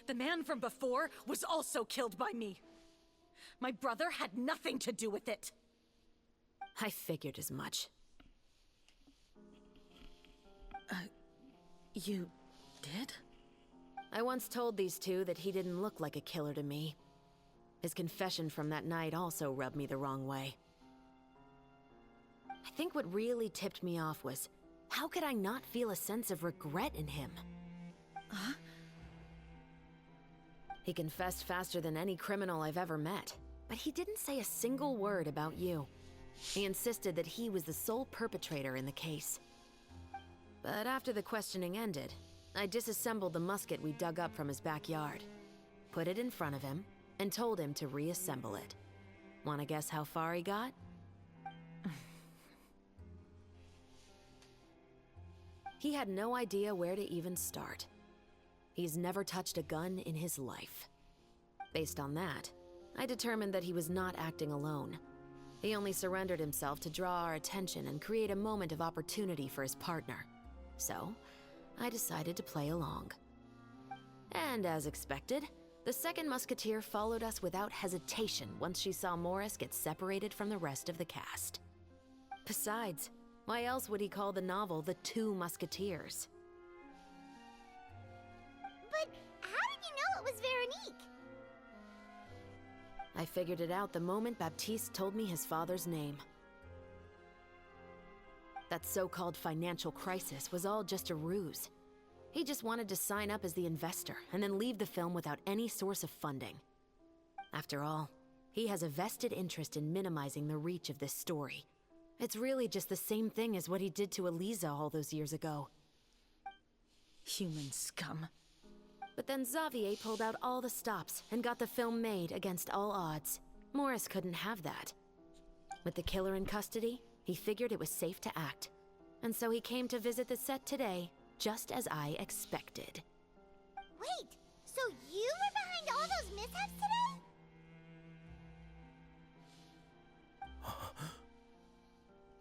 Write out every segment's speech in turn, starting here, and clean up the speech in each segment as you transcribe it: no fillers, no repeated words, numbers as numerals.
The man from before was also killed by me. My brother had nothing to do with it. I figured as much. You did? I once told these two that he didn't look like a killer to me. His confession from that night also rubbed me the wrong way. I think what really tipped me off was, how could I not feel a sense of regret in him? Huh? He confessed faster than any criminal I've ever met, but he didn't say a single word about you. He insisted that he was the sole perpetrator in the case. But after the questioning ended, I disassembled the musket we dug up from his backyard, put it in front of him, and told him to reassemble it. Wanna guess how far he got? He had no idea where to even start. He's never touched a gun in his life. Based on that, I determined that he was not acting alone. He only surrendered himself to draw our attention and create a moment of opportunity for his partner. So, I decided to play along. And as expected, the second musketeer followed us without hesitation once she saw Morris get separated from the rest of the cast. Besides, why else would he call the novel The Two Musketeers? But how did you know it was Veronique? I figured it out the moment Baptiste told me his father's name. That so-called financial crisis was all just a ruse. He just wanted to sign up as the investor and then leave the film without any source of funding. After all, he has a vested interest in minimizing the reach of this story. It's really just the same thing as what he did to Eliza all those years ago. Human scum. But then Xavier pulled out all the stops and got the film made against all odds. Morris couldn't have that. With the killer in custody, he figured it was safe to act. And so he came to visit the set today, just as I expected. Wait, so you were behind all those mishaps today?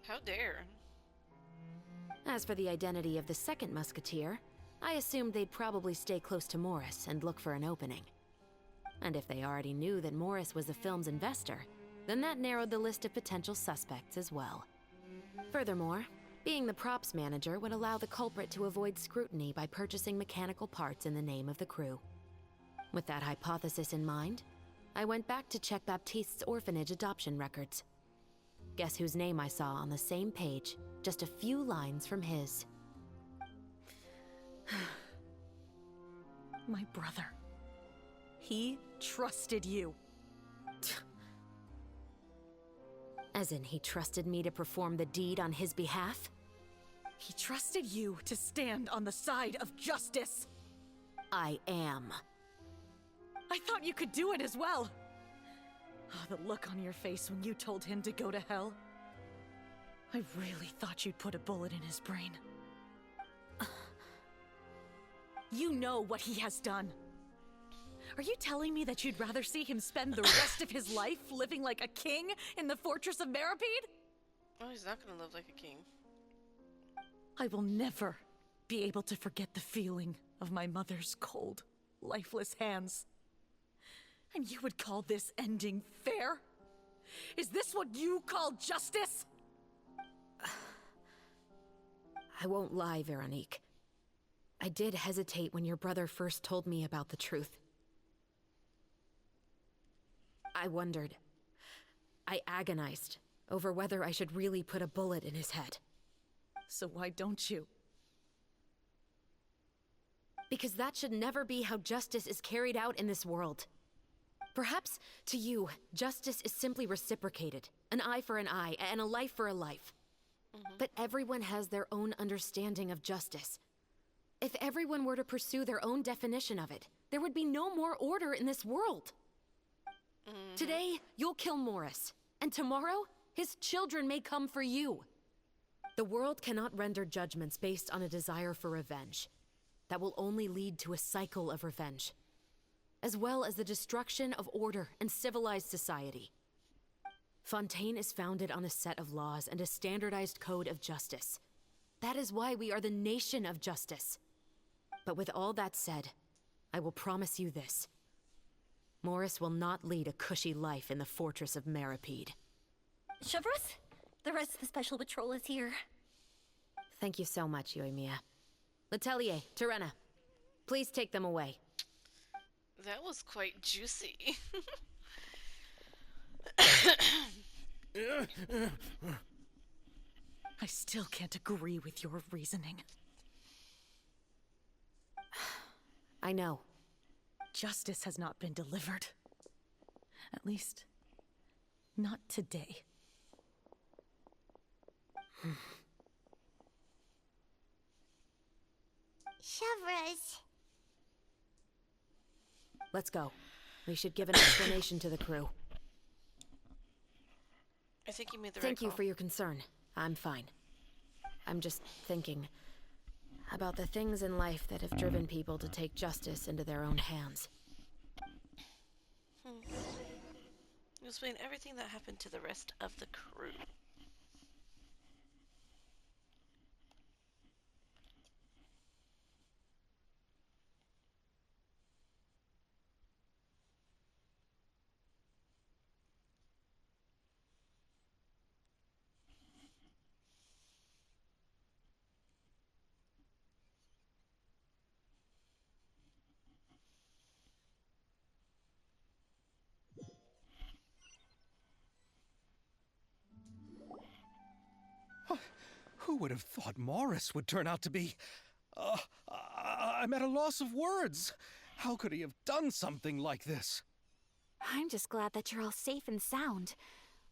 How dare. As for the identity of the second musketeer, I assumed they'd probably stay close to Morris and look for an opening. And if they already knew that Morris was the film's investor, then that narrowed the list of potential suspects as well. Furthermore, being the props manager would allow the culprit to avoid scrutiny by purchasing mechanical parts in the name of the crew. With that hypothesis in mind, I went back to check Baptiste's orphanage adoption records. Guess whose name I saw on the same page, just a few lines from his. My brother. He trusted you. As in, he trusted me to perform the deed on his behalf? He trusted you to stand on the side of justice. I am. I thought you could do it as well. Oh, the look on your face when you told him to go to hell. I really thought you'd put a bullet in his brain. You know what he has done. Are you telling me that you'd rather see him spend the rest of his life living like a king in the fortress of Meripede? Oh, he's not gonna live like a king. I will never be able to forget the feeling of my mother's cold, lifeless hands. And you would call this ending fair? Is this what you call justice? I won't lie, Veronique. I did hesitate when your brother first told me about the truth. I wondered. I agonized over whether I should really put a bullet in his head. So why don't you? Because that should never be how justice is carried out in this world. Perhaps, to you, justice is simply reciprocated. An eye for an eye, and a life for a life. But everyone has their own understanding of justice. If everyone were to pursue their own definition of it, there would be no more order in this world. Today, you'll kill Morris, and tomorrow, his children may come for you. The world cannot render judgments based on a desire for revenge. That will only lead to a cycle of revenge, as well as the destruction of order and civilized society. Fontaine is founded on a set of laws and a standardized code of justice. That is why we are the nation of justice. But with all that said, I will promise you this. Morris will not lead a cushy life in the fortress of Meripede. Chevros, the rest of the Special Patrol is here. Thank you so much, Yoimiya. Letelier, Terena, please take them away. That was quite juicy. I still can't agree with your reasoning. I know. Justice has not been delivered. At least, not today. Chevros. Let's go. We should give an explanation to the crew. I think you made the right Thank you call. for your concern. I'm fine. I'm just thinking about the things in life that have driven people to take justice into their own hands. You explain everything that happened to the rest of the crew. Who would have thought Morris would turn out to be... I'm at a loss of words. How could he have done something like this? I'm just glad that you're all safe and sound.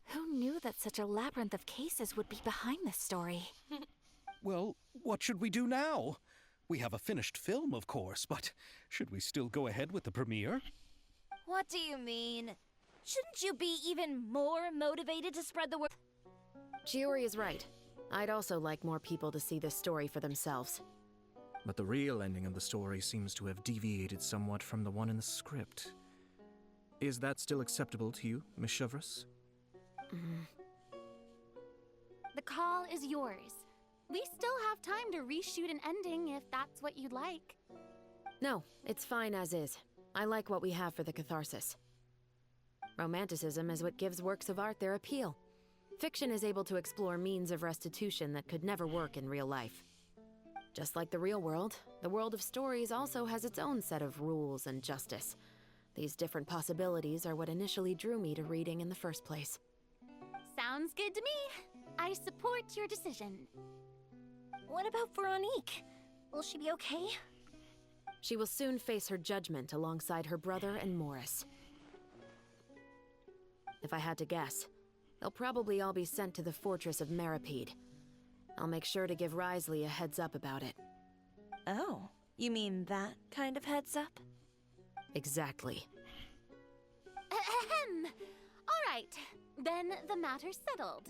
Who knew that such a labyrinth of cases would be behind this story? Well, what should we do now? We have a finished film, of course, but should we still go ahead with the premiere? What do you mean? Shouldn't you be even more motivated to spread the word? Chiori is right. I'd also like more people to see this story for themselves. But the real ending of the story seems to have deviated somewhat from the one in the script. Is that still acceptable to you, Miss Chevros? The call is yours. We still have time to reshoot an ending if that's what you'd like. No, it's fine as is. I like what we have for the catharsis. Romanticism is what gives works of art their appeal. Fiction is able to explore means of restitution that could never work in real life. Just like the real world, the world of stories also has its own set of rules and justice. These different possibilities are what initially drew me to reading in the first place. Sounds good to me. I support your decision. What about Veronique? Will she be okay? She will soon face her judgment alongside her brother and Morris. If I had to guess, they'll probably all be sent to the fortress of Meripede. I'll make sure to give Risley a heads up about it. Oh, you mean that kind of heads up? Exactly. Ahem. All right, then the matter's settled.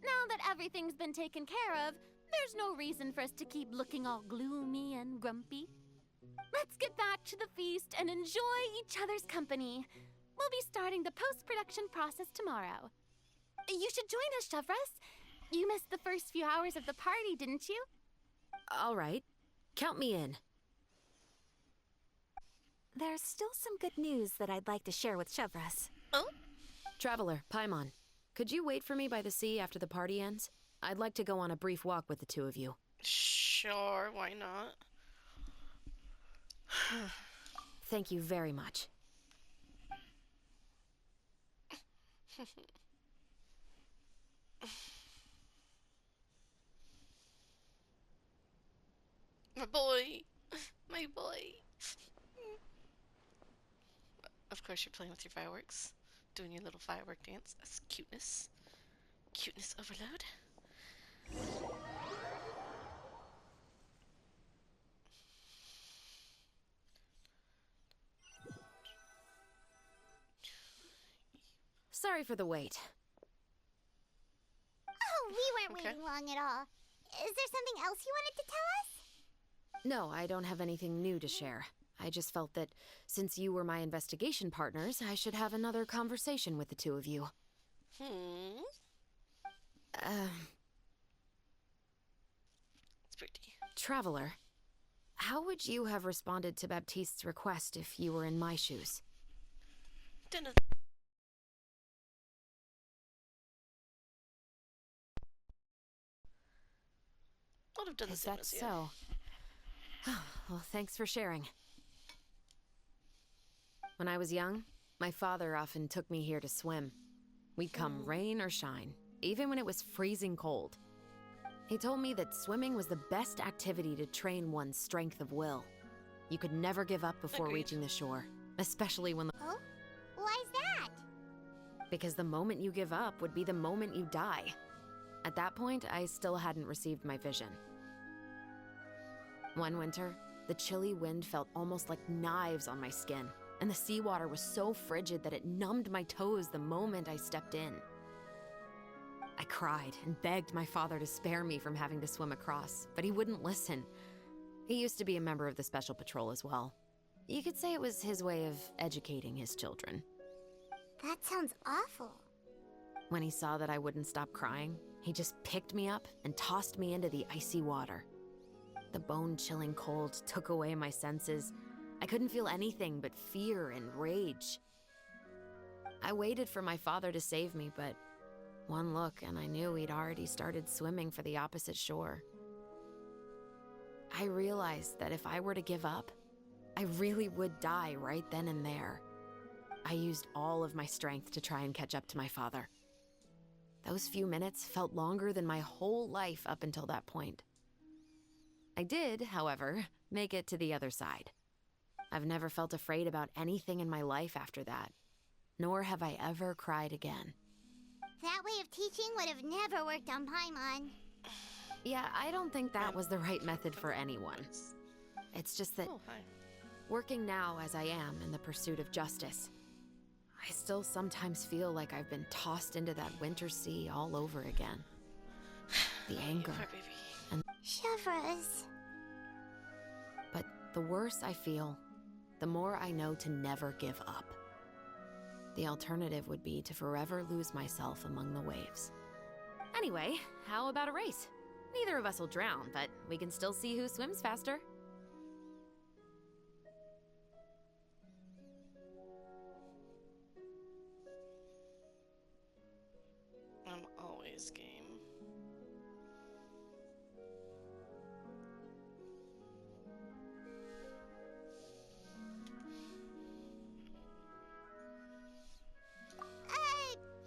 Now that everything's been taken care of, there's no reason for us to keep looking all gloomy and grumpy. Let's get back to the feast and enjoy each other's company. We'll be starting the post-production process tomorrow. You should join us, Chevros. You missed the first few hours of the party, didn't you? All right. Count me in. There's still some good news that I'd like to share with Chevros. Oh? Traveler, Paimon, could you wait for me by the sea after the party ends? I'd like to go on a brief walk with the two of you. Sure, why not? Thank you very much. My boy. My boy. Of course you're playing with your fireworks. Doing your little firework dance. That's cuteness. Cuteness overload. Sorry for the wait. Oh, we weren't Okay. waiting long at all. Is there something else you wanted to tell us? No, I don't have anything new to share. I just felt that since you were my investigation partners, I should have another conversation with the two of you. It's pretty. Traveler, How would you have responded to Baptiste's request if you were in my shoes? Didn't. Would have done the Is same that as you. so? Well, thanks for sharing. When I was young, my father often took me here to swim. We'd come rain or shine, even when it was freezing cold. He told me that swimming was the best activity to train one's strength of will. You could never give up before Agreed. reaching the shore, especially when Oh? Why's that? because the moment you give up would be the moment you die. At that point, I still hadn't received my vision. One winter, the chilly wind felt almost like knives on my skin, and the seawater was so frigid that it numbed my toes the moment I stepped in. I cried and begged my father to spare me from having to swim across, but he wouldn't listen. He used to be a member of the Special Patrol as well. You could say it was his way of educating his children. That sounds awful. When he saw that I wouldn't stop crying, he just picked me up and tossed me into the icy water. The bone-chilling cold took away my senses. I couldn't feel anything but fear and rage. I waited for my father to save me, but one look and I knew he'd already started swimming for the opposite shore. I realized that if I were to give up, I really would die right then and there. I used all of my strength to try and catch up to my father. Those few minutes felt longer than my whole life up until that point. I did, however, make it to the other side. I've never felt afraid about anything in my life after that, nor have I ever cried again. That way of teaching would have never worked on Paimon. Yeah, I don't think that was the right method for anyone. It's just that Oh, hi. working now as I am in the pursuit of justice, I still sometimes feel like I've been tossed into that winter sea all over again. The anger, Poor baby. Chevres. but the worse I feel, the more I know to never give up. The alternative would be to forever lose myself among the waves. Anyway, how about a race? Neither of us will drown, but we can still see who swims faster. I'm always game.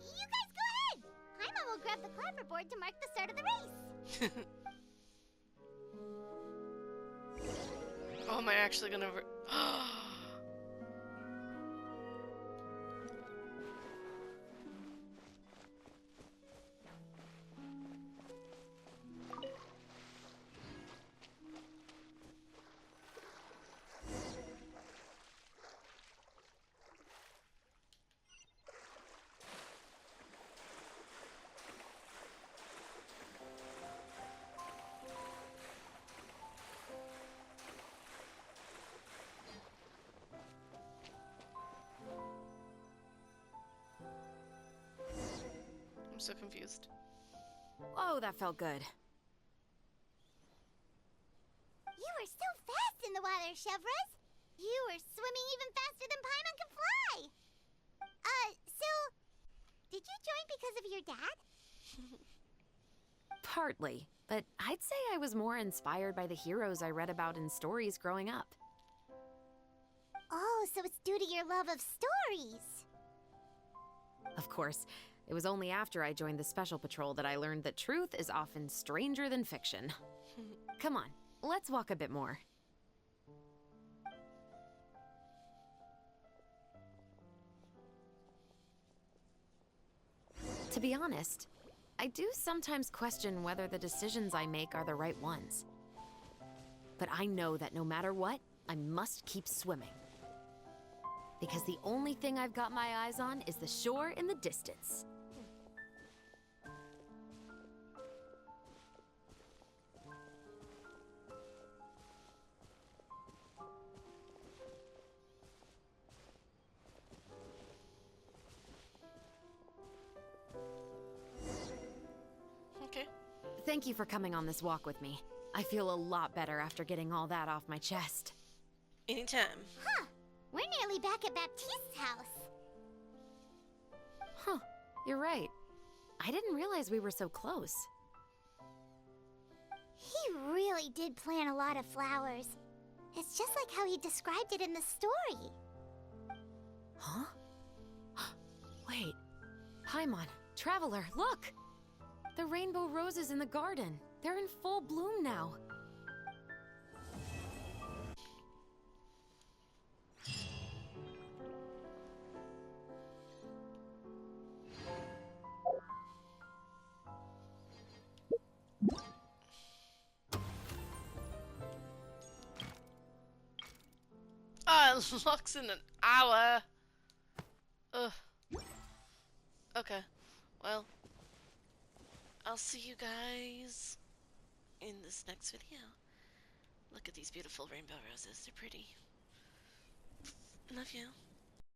You guys go ahead! Paimon will grab the clapperboard to mark the start of the race. Oh, am I actually gonna? I'm so confused. Oh, that felt good. You were so fast in the water, Chevres. You were swimming even faster than Paimon can fly. So, did you join because of your dad? Partly, but I'd say I was more inspired by the heroes I read about in stories growing up. Oh, so it's due to your love of stories. Of course, it was only after I joined the Special Patrol that I learned that truth is often stranger than fiction. Come on, let's walk a bit more. To be honest, I do sometimes question whether the decisions I make are the right ones. But I know that no matter what, I must keep swimming. Because the only thing I've got my eyes on is the shore in the distance. Okay. Thank you for coming on this walk with me. I feel a lot better after getting all that off my chest. Anytime. Huh. We're nearly back at Baptiste's house. Huh, you're right. I didn't realize we were so close. He really did plant a lot of flowers. It's just like how he described it in the story. Huh? Wait. Paimon, Traveler, look! The rainbow roses in the garden. They're in full bloom now. Oh, it locks in an hour. Ugh. Okay. Well, I'll see you guys in this next video. Look at these beautiful rainbow roses. They're pretty. Love you.